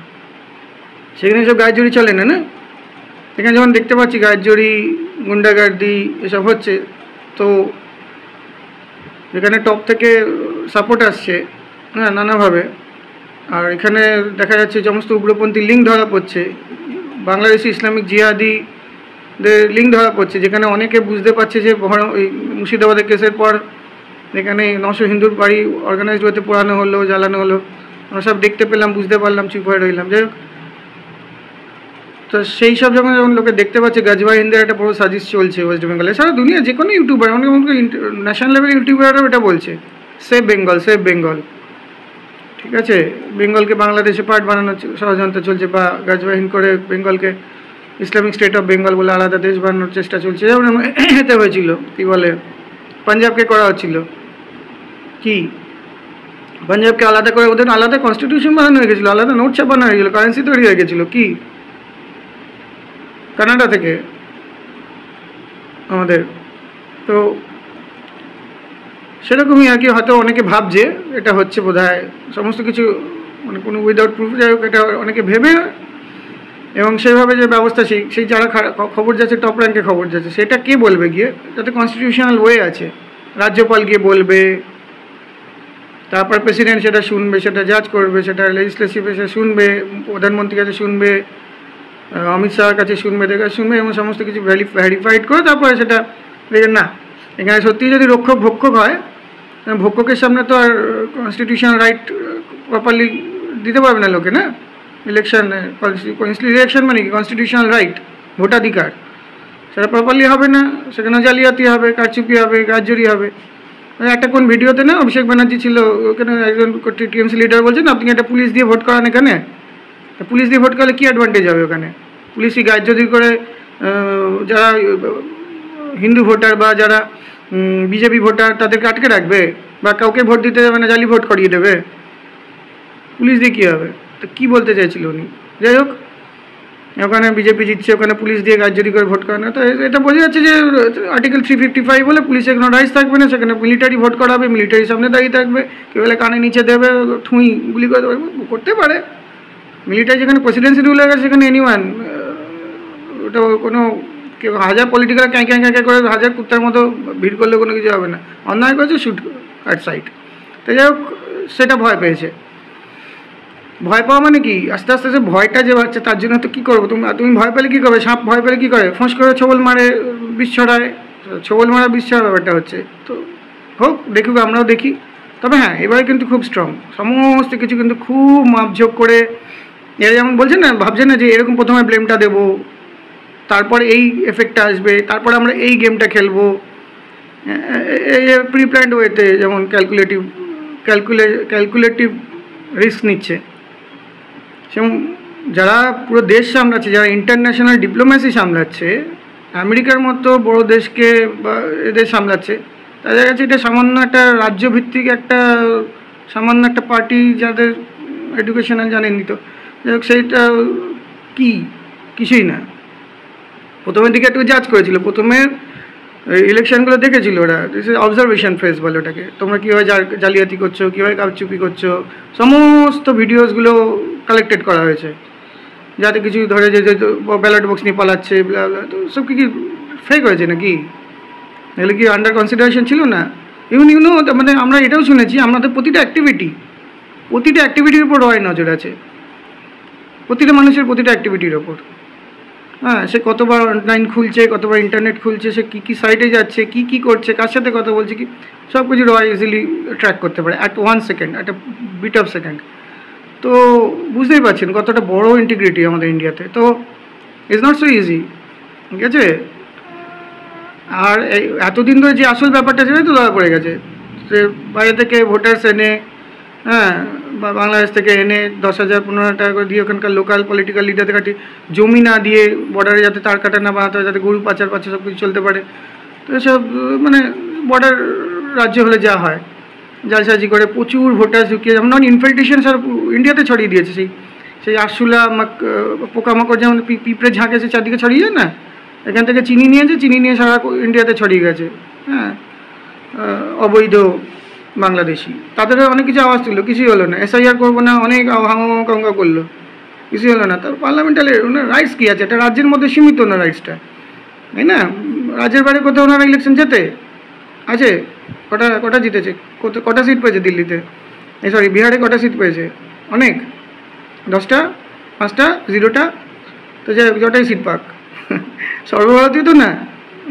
সেখানে সব গায়ের চলে না। এখানে যখন দেখতে পাচ্ছি গায়ের গুন্ডাগার্দি এসব হচ্ছে, তো এখানে টপ থেকে সাপোর্ট আসছে নানাভাবে। আর এখানে দেখা যাচ্ছে সমস্ত উগ্রপন্থী লিঙ্ক ধরা পড়ছে, বাংলাদেশি ইসলামিক জিহাদিদের লিঙ্ক ধরা পড়ছে, যেখানে অনেকে বুঝতে পারছে যে ওই মুর্শিদাবাদের কেসের পর এখানে 900 হিন্দুর বাড়ি অর্গানাইজড হতে পোড়ানো হলো, জ্বালানো হলো, আমরা সব দেখতে পেলাম, বুঝতে পারলাম, চুপ হয়ে রইলাম। যাই হোক, তো সেই সব যখন লোকে দেখতে পাচ্ছে, গাজওয়া হিন্দের একটা বড় সাজিশ চলছে ওয়েস্ট বেঙ্গলে, সারা দুনিয়া যে কোনো ইউটিউবার, অনেক ন্যাশনাল লেভেলের ইউটিউবাররাও এটা বলছে, সেভ বেঙ্গল। ঠিক আছে, বেঙ্গলকে বাংলাদেশে পার্ট বানানোর ষড়যন্ত্র চলছে, বা গাজওয়া হিন্দ করে বেঙ্গলকে ইসলামিক স্টেট অফ বেঙ্গল বলে আলাদা দেশ বানানোর চেষ্টা চলছে। যেমন এতে হয়েছিল, কী বলে, পাঞ্জাবকে করা হচ্ছিল, কি পাঞ্জাবকে আলাদা করে ওদের আলাদা কনস্টিটিউশন বানানো হয়ে গেছিলো, আলাদা নোট ছাপানো হয়ে গেছিলো, কারেন্সি তৈরি হয়ে গেছিলো, কি কানাডা থেকে আমাদের। তো সেরকমই আর কি, হয়তো অনেকে ভাবছে এটা হচ্ছে বোধহয় সমস্ত কিছু, মানে কোনো উইদাউট প্রুফ, যাই হোক, এটা অনেকে ভেবে এবং সেইভাবে যে ব্যবস্থা, সেই যারা খবর যাচ্ছে, টপ র্যাঙ্কে খবর যাচ্ছে, সেটা কে বলবে গিয়ে? যাতে কনস্টিটিউশনাল ওয়ে আছে, রাজ্যপাল গিয়ে বলবে, তারপর প্রেসিডেন্ট সেটা শুনবে, সেটা জাজ করবে, সেটা লেজিসলেটিভ এসে শুনবে, প্রধানমন্ত্রীর কাছে শুনবে, অমিত শাহের কাছে শুনবে, শুনবে এবং সমস্ত কিছু ভেরিফাইড করে তারপরে সেটা দেখেন। না, এখানে সত্যি যদি ভক্ষক হয়, ভক্ষকের সামনে তো আর কনস্টিটিউশনাল রাইট প্রপারলি দিতে পারবে না লোকে, না? ইলেকশন মানে কি কনস্টিটিউশনাল রাইট, ভোটাধিকার, সেটা প্রপারলি হবে না, সেখানে জালিয়াতি হবে, কারচুপি হবে, গাজরি হবে। একটা কোন ভিডিওতে না অভিষেক ব্যানার্জি ছিল, ওখানে একজন টিএমসি লিডার বলছেন, আপনি একটা পুলিশ দিয়ে ভোট করান, এখানে পুলিশ দিয়ে ভোট করলে কী অ্যাডভান্টেজ হবে? ওখানে পুলিশই গাজরি করে যারা হিন্দু ভোটার বা যারা বিজেপি ভোটার তাদেরকে আটকে রাখবে, বা কাউকে ভোট দিতে দেবে না, জালি ভোট করিয়ে দেবে, পুলিশ দিয়ে কী হবে? তো কী বলতে চাইছিল উনি? যাই হোক, ওখানে বিজেপি জিতছে, ওখানে পুলিশ দিয়ে গাজরি করে ভোট করানো, তো এটা বোঝা যাচ্ছে যে আর্টিকেল 355 বলে পুলিশের কোনো রাইটস থাকবে না, সেখানে মিলিটারি ভোট করাবে, মিলিটারি সামনে দাঁড়িয়ে থাকবে, কেউ বলে কানে নিচে দেবে, ঠুঁই গুলি করে দেবে, করতে পারে। মিলিটারি যেখানে প্রেসিডেন্সি রুল হয়ে গেছে, সেখানে এনিওয়ান, ওটা কোনো কেউ হাজার পলিটিক্যাল ক্যাঁ করে হাজার কুত্তার মতো ভিড় করলে কোনো কিছু হবে না, অন্যায় করেছে শুট অ্যাট সাইড। তো যাই হোক, সেটা ভয় পেয়েছে। ভয় পাওয়া মানে কি? আস্তে আস্তে যে ভয়টা যে বাড়ছে, তার জন্য তো কী করবো, তুমি ভয় পেলে কী করবে? সাপ ভয় পেলে কী করে? ফোঁস করে ছবল মারে, বিষ ছড়ায়, ছবল মারা বিষ ছড়া ব্যাপারটা হচ্ছে। তো হোক, দেখুক, আমরাও দেখি, তবে হ্যাঁ, এবারে কিন্তু খুব স্ট্রং, সমস্ত কিছু কিন্তু খুব মাপঝোপ করে। এরা যেমন বলছে না, ভাবছে না যে এরকম প্রথমে ব্লেমটা দেবো, তারপরে এই এফেক্টটা আসবে, তারপরে আমরা এই গেমটা খেলবো, এই প্রি প্ল্যান্ড ওয়েতে, যেমন ক্যালকুলেটিভ রিস্ক নিচ্ছে। সেরকম যারা পুরো দেশ সামলাচ্ছে, যারা ইন্টারন্যাশনাল ডিপ্লোম্যাসি সামলাচ্ছে, আমেরিকার মতো বড় দেশকে বা এদের সামলাচ্ছে, তাদের কাছে এটা সামান্য একটা রাজ্যভিত্তিক সামান্য একটা পার্টি, যাদের এডুকেশনাল জানেননি তো, যাই হোক, সেইটা কিছুই না। প্রথমের দিকে একটু জাজ করেছিল, প্রথমে ইলেকশনগুলো দেখেছিল ওরা, অবজারভেশন ফেজ বলে ওটাকে, তোমরা কীভাবে জালিয়াতি করছো, কীভাবে কারচুপি করছো, সমস্ত ভিডিওসগুলো কালেক্টেড করা হয়েছে, যাতে কিছু ধরে যে ব্যালট বক্স নিয়ে পালাচ্ছে, তো সব কি ফেক হয়েছে নাকি? এগুলো কি আন্ডার কনসিডারেশন ছিল না? ইউনো মানে আমরা এটাও শুনেছি, আমাদের প্রতিটা অ্যাক্টিভিটির উপর রয় নজর আছে, প্রতিটা মানুষের প্রতিটা অ্যাক্টিভিটির ওপর। হ্যাঁ, সে কতবার অনলাইন খুলছে, কতবার ইন্টারনেট খুলছে, সে কী সাইটে যাচ্ছে, কী করছে, কার সাথে কথা বলছে, কি সব কিছু রয় ইজিলি ট্র্যাক করতে পারে at 1 second, at a bit of second. তো বুঝতেই পারছেন কতটা বড় ইন্টিগ্রিটি আমাদের ইন্ডিয়াতে। তো ইটস নট সো ইজি, ঠিক আছে? আর এই এতদিন ধরে যে আসল ব্যাপারটা সেটাই তো ধরা পড়ে গেছে, সে বাইরে থেকে ভোটার্স এনে, হ্যাঁ, বা বাংলাদেশ থেকে এনে 10,000 15,000 টাকা করে দিয়ে ওখানকার লোকাল পলিটিক্যাল লিডারদের কাটি জমি না দিয়ে বর্ডারে যাতে তার কাটা না বানাতে হয়, যাতে গরু পাচার সব কিছু চলতে পারে। তো এসব মানে বর্ডার রাজ্য হলে যা হয়, জালসাজি করে প্রচুর ভোটার ঢুকিয়ে, যেমন ইনফিল্ট্রেশন সব ইন্ডিয়াতে ছড়িয়ে দিয়েছে, সেই আরশোলা পোকামাকড় যেমন পিঁপড়ে ঝাঁকে সে চারদিকে ছড়িয়ে যায় না, এখান থেকে চিনি নিয়ে সারা ইন্ডিয়াতে ছড়িয়ে গেছে। হ্যাঁ, অবৈধ বাংলাদেশি, তাদেরও অনেক কিছু আওয়াজ তুললো, কিছুই হলো না। SIR করবো না, অনেক হাঙ্গামা করলো, কিছুই হলো না। তার পার্লামেন্টারি ওনার রাইটস কী আছে? একটা রাজ্যের মধ্যে সীমিত ওনার রাইটসটা, তাই না? রাজ্যের বাইরে কোথাও ওনারা ইলেকশন জেতে আছে? কটা জিতেছে? কটা সিট পেয়েছে দিল্লিতে, সরি বিহারে কটা সিট পেয়েছে? অনেক, 10টা, 5টা, 0টা, তো যে যটাই সিট পাক। সর্বভারতীয় তো না,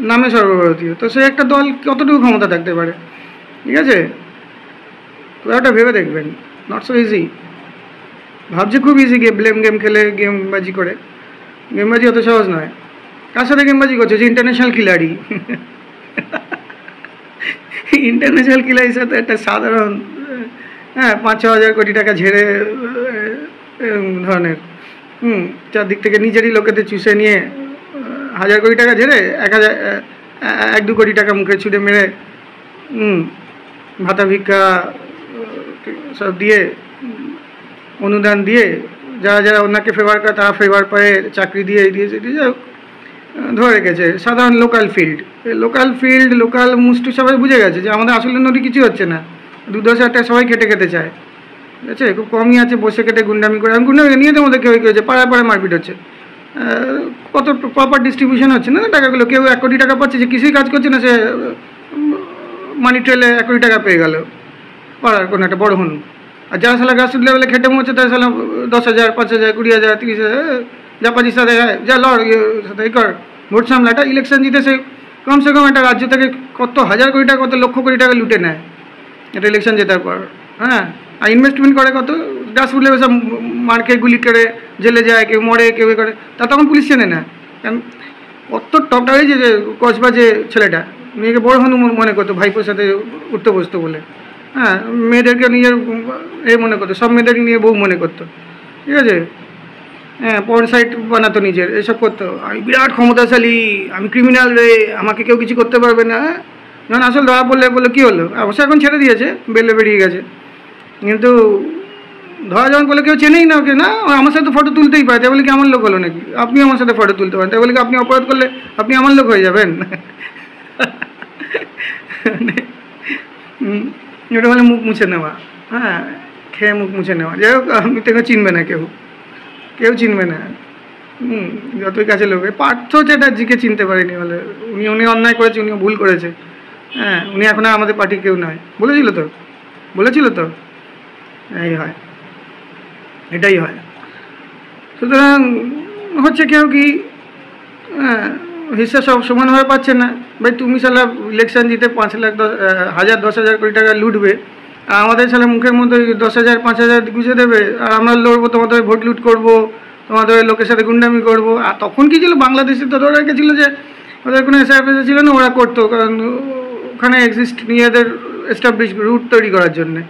নামে সর্বভারতীয়, তো সে একটা দল কতটুকু ক্ষমতা থাকতে পারে, ঠিক আছে? তো ওটা ভেবে দেখবেন, নট সো ইজি। ভাবছে খুব ইজি, গেম খেলে, গেমবাজি করে। গেমবাজি অত সহজ নয়। কার সাথে গেমবাজি করছে? যে ইন্টারন্যাশনাল খিলাড়ি, ইন্টারন্যাশনাল খিলাড়ির সাথে একটা সাধারণ 5-6 হাজার কোটি টাকা ঝেড়ে ধরনের, চারদিক থেকে নিজেরই লোকেদের চুষে নিয়ে 1,000 কোটি টাকা ঝেড়ে 1-2 কোটি টাকা মুখে ছুঁড়ে মেরে, ভাতা ভিক্ষা সব দিয়ে, অনুদান দিয়ে, যারা ওনাকে ফেভার করে তারা ফেভার পায়, চাকরি দিয়ে দিয়েছে, ধরে রেখেছে। সাধারণ লোকাল মুষ্টি সবাই বুঝে গেছে যে আমাদের আসলে নদী কিছু হচ্ছে না, 2-10 হাজার সবাই খেটে চায়, ঠিক আছে? খুব কমই আছে বসে খেটে গুন্ডামি করে। আমি গুন্ডামি নিয়ে মধ্যে কেউ হচ্ছে, পাড়ায় মারপিট হচ্ছে, কত প্রপার ডিস্ট্রিবিউশন হচ্ছে না টাকাগুলো। কেউ 1 কোটি টাকা পাচ্ছে, যে কিছুই কাজ করছে না, সে মানি ট্রেলে 1 কোটি টাকা পেয়ে গেল পাড়ার কোনো একটা বড় হনু। আর যারা সালা গ্রাসরুট লেভেলে খেটে মরছে, তারা সালা 10,000, 5,000, 20,000, 30,000, যা পাচ্ছিস সাথে যা লড় সাথে কর, ভোট সামলাটা। ইলেকশন জিতে সে কমসে কম একটা রাজ্য থেকে কত হাজার কোটি টাকা, কত লক্ষ কোটি টাকা লুটে নেয় এটা ইলেকশন জেতার পর। হ্যাঁ, আর ইনভেস্টমেন্ট করে কত, গ্রাসরুট লেভেল সব মার খেয়ে গুলি করে জেলে যায়, কেউ মরে, কেউ করে, তা তখন পুলিশ চেনে না। কারণ কত টপটা হয়েছে যে কসবাজে ছেলেটা মেয়েকে বড় হনু মনে করতো, ভাইপোর সাথে উঠতে বসতো বলে। হ্যাঁ, মেয়েদেরকে নিজের মনে করতো, সব মেয়েদেরকে নিয়ে বউ মনে করতো, ঠিক আছে? হ্যাঁ, পর্ন সাইট বানাতো নিজের, এসব করতো। আমি বিরাট ক্ষমতাশালী, আমি ক্রিমিনাল রে, আমাকে কেউ কিছু করতে পারবে না। যখন আসল ধরা বললে কী হলো? অবশ্য এখন ছেড়ে দিয়েছে, বেলে বেরিয়ে গেছে, কিন্তু ধরা যখন বলে কেউ চেনেই না ওকে, না আমার সাথে ফটো তুলতেই পারে, তাই বলে কি আমার লোক হলো নাকি? আপনি আমার সাথে ফটো তুলতে পারেন, তাই বলে কি আপনি অপরাধ করলে আপনি আমার লোক হয়ে যাবেন? ওটা বলে মুখ মুছে নেওয়া, হ্যাঁ, খেয়ে মুখ মুছে নেওয়া। যাই হোক, আপনি তো চিনবে না, কেউ চিনবে না, যতই কাছে লোক। পার্থ চ্যাটার্জিকে চিনতে পারেনি বলে, উনি অন্যায় করেছে, উনিও ভুল করেছে। হ্যাঁ, উনি এখন আমাদের পার্টির কেউ নয়, বলেছিল তো এটাই হয়। সুতরাং হচ্ছে কেউ কি হিসা সব সমানভাবে পাচ্ছে না। ভাই তুমি সালা ইলেকশন জিতে 5 লাখ 10,000 কোটি টাকা লুটবে, আর আমাদের ছেলে মুখের মধ্যে 10,000 5,000 গুঁজে দেবে, আর আমরা লড়বো, তোমাদের ভোট লুট করবো, তোমাদের লোকের সাথে গুন্ডামি করবো। আর তখন কি ছিল, বাংলাদেশে তো ধরে রেখেছিল যে ওদের কোনো এসআইএফএস ছিল না, ওরা করতো, কারণ ওখানে এক্সিস্ট নিজেদের এস্টাবলিশ রুট তৈরি করার জন্যে।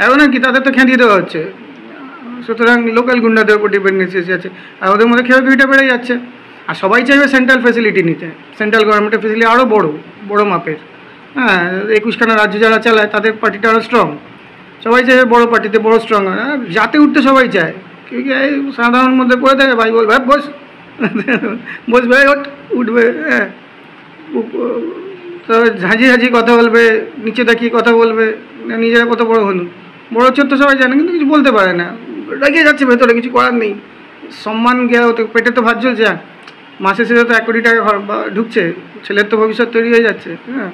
এখন আর কি তাদের তো খেঁদিয়ে দেওয়া হচ্ছে, সুতরাং লোকাল গুন্ডাদের উপর ডিপেন্ডেন্সি আছে, আর ওদের মধ্যে খেয়াঘুরিটা বেড়ে যাচ্ছে। আর সবাই চাইবে সেন্ট্রাল ফেসিলিটি নিতে, সেন্ট্রাল গভর্নমেন্টের ফেসিলিটি আরও বড় মাপের। হ্যাঁ, 21খানা রাজ্য যারা চালায় তাদের পার্টিটা আরও স্ট্রং, সবাই চাইবে বড় পার্টিতে বড় স্ট্রং হয়। যাতে উঠতে সবাই চায়, কেউ এই সাধারণ মধ্যে পড়ে থাকে, ভাই বল ভাই বস বস ভাই উঠবে। হ্যাঁ, তো ঝাঁঝি কথা বলবে, নিচে তাকিয়ে কথা বলবে, নিজেরা কত বড় হন, বড় চোর তো সবাই জানে, কিন্তু কিছু বলতে পারে না, রেগে যাচ্ছে ভেতরে, কিছু করার নেই। সম্মান গিয়া তো পেটে তো ভাত জ্বলছে, মাসে শেষে তো 1 কোটি টাকা ঢুকছে, ছেলের তো ভবিষ্যৎ তৈরি হয়ে যাচ্ছে। হ্যাঁ,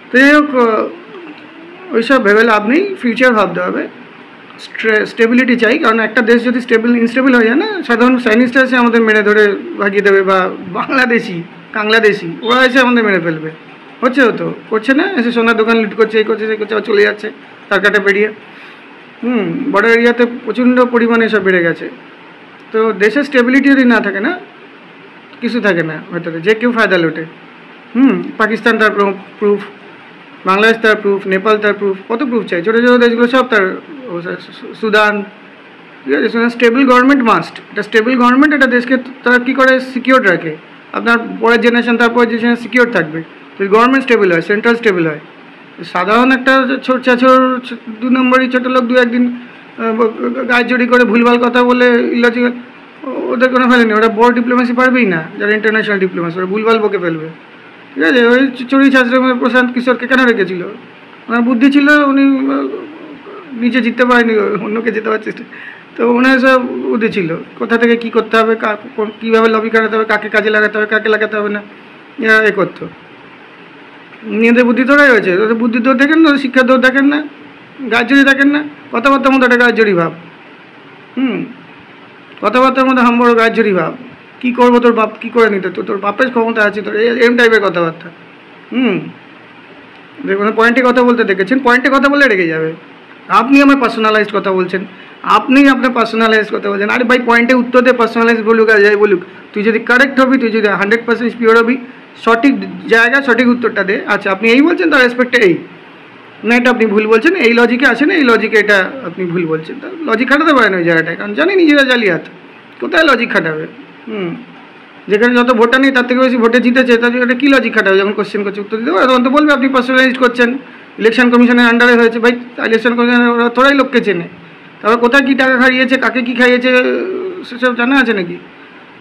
তো যাই হোক, ওইসব ভেবে লাভ নেই, ফিউচার ভাবতে হবে, স্টেবিলিটি চাই। কারণ একটা দেশ যদি ইনস্টেবল হয়ে যায় না, সাধারণ চাইনিজটা এসে আমাদের মেরে ধরে ভাগিয়ে দেবে, বা বাংলাদেশি ওরা এসে আমাদের মেরে ফেলবে। হতো করছে না, এসে সোনার দোকান লুট করছে, এই করছে সেই করছে, আবার চলে যাচ্ছে তার কাটা পেরিয়ে। বর্ডার এরিয়াতে প্রচণ্ড পরিমাণে এসব বেড়ে গেছে। তো দেশের স্টেবিলিটি যদি না থাকে না, কিছু থাকে না ভেতরে, যে কেউ ফায়দা লোটে। পাকিস্তান তার প্রুফ, বাংলাদেশ তার প্রুফ, নেপাল তার প্রুফ, কত প্রুফ চাই, ছোটো ছোটো দেশগুলো সব তার, সুদান, ঠিক আছে। স্টেবল গভর্নমেন্ট মাস্ট, এটা স্টেবল গভর্নমেন্ট একটা দেশকে তারা কী করে সিকিওর রাখে, আপনার পরের জেনারেশন, তারপরের জেনারেশন সিকিওর থাকবে যদি গভর্নমেন্ট স্টেবল হয়, সেন্ট্রাল স্টেবল হয়। সাধারণ একটা ছোট 2 নম্বরই ছোটো লোক 2-1 দিন গায়ে জড়ি করে ভুলভাল কথা বলে ইলজিক্যাল, ওদের কোনো ফেলেনি, ওরা বড় ডিপ্লোমেসি পারবেই না, যারা ইন্টারন্যাশনাল ডিপ্লোমেসি, ওরা ভুলভাল বকে ফেলবে, ঠিক আছে। ওই চুরি ছাঁচড়ে প্রশান্ত কিশোরকে কেন রেখেছিল, ওনার বুদ্ধি ছিল, উনি নিজে জিততে পারেনি, অন্যকে যেতে পারছে, তো ওনার সব বুদ্ধি ছিল কোথা থেকে কী করতে হবে, কীভাবে লবি কাটাতে হবে, কাকে কাজে লাগাতে হবে, কাকে লাগাতে হবে না, এ করতো। নিজেদের বুদ্ধি তোরাই হয়েছে, ওদের বুদ্ধি দৌড় দেখেন না, শিক্ষার দৌড় দেখেন না, গাছজড়ি দেখেন না, কথাবার্তার মধ্যে একটা গাছজড়ি ভাব। কথাবার্তার মধ্যে বড় গাছজড়ি ভাব, কী করবো, তোর বাপ কী করে নিতে, তোর বাপের ক্ষমতা আছে, তোর এম টাইপের কথাবার্তা। দেখুন, পয়েন্টে কথা বলতে দেখেছেন, পয়েন্টে কথা বলে রেগে যাবে। আপনি আমার পার্সোনালাইজড কথা বলছেন, আপনি আপনার পার্সোনালাইজ কথা বলছেন, আরে ভাই পয়েন্টে উত্তর দে, পার্সোনালাইজ বলুক আর যাই বলুক, তুই যদি কারেক্ট হবি, তুই যদি 100% পিওর হবি, সঠিক জায়গায় সঠিক উত্তরটা দে। আচ্ছা, আপনি এই বলছেন, তার রেসপেক্টে এই না, এটা আপনি ভুল বলছেন, এই লজিকে আছে না, এই লজিকে এটা আপনি ভুল বলছেন, তা লজিক খাটাতে পারেন ওই জায়গাটায়, কারণ জানি নিজেরা জালিয়াত, কোথায় লজিক খাটাবে। যেখানে যত ভোটার নেই তার থেকে বেশি ভোটে জিতেছে, তার এটা কী লজিক খাটাবে, যখন কোশ্চেন করছে উত্তর দিতে পারে, তখন তো বলবে আপনি পার্সোনালাইজ করছেন, ইলেকশন কমিশনের আন্ডারে হয়েছে। ভাই, ইলেকশন কমিশনের ওরা তোরাই লোককে চেনে, তারপর কোথায় কী টাকা খাইয়েছে, কাকে কী খাইয়েছে, সেসব জানা আছে নাকি?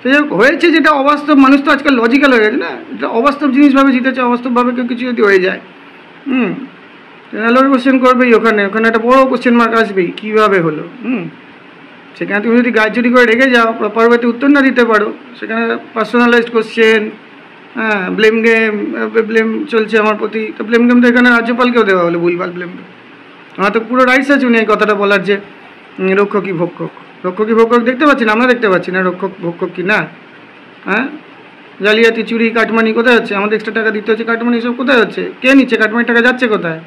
সে হয়েছে যেটা অবাস্তব, মানুষ তো আজকাল লজিক্যাল হয়ে গেছে না, এটা অবাস্তব জিনিসভাবে জিতেছে, অবাস্তবভাবে কেউ কিছু যদি হয়ে যায়, জেনারেল কোশ্চেন করবেই, ওখানে একটা বড়ো কোশ্চেন মার্ক আসবেই, কীভাবে হলো। সেখানে তুমি যদি গাছজুড়ি করে রেখে যাও, পরবর্তী উত্তর না দিতে পারো, সেখানে পার্সোনালাইজড কোশ্চেন, ব্লেম চলছে আমার প্রতি, তো ব্লেম গেম তো এখানে রাজ্যপালকেও দেওয়া হলো, ভুলভাল ব্লেম গেম। আমার তো পুরো রাইটস আছে উনি এই কথাটা বলার, যে রক্ষকই ভক্ষক দেখতে পাচ্ছি না, আমরা দেখতে পাচ্ছি না ভক্ষক কি না। জালিয়াতি, চুরি, কাটমানি কোথায় হচ্ছে, আমাদের এক্সট্রা টাকা দিতে হচ্ছে, কাটমানি এসব কোথায় হচ্ছে, কে নিচ্ছে, কাটমানির টাকা যাচ্ছে কোথায়?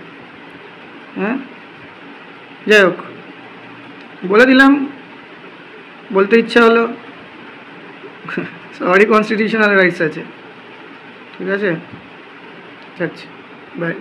যাই হোক, বলে দিলাম, বলতে ইচ্ছা হলো, সরি, কনস্টিটিউশনাল রাইটস আছে, ঠিক আছে, যাচ্ছি, বাই।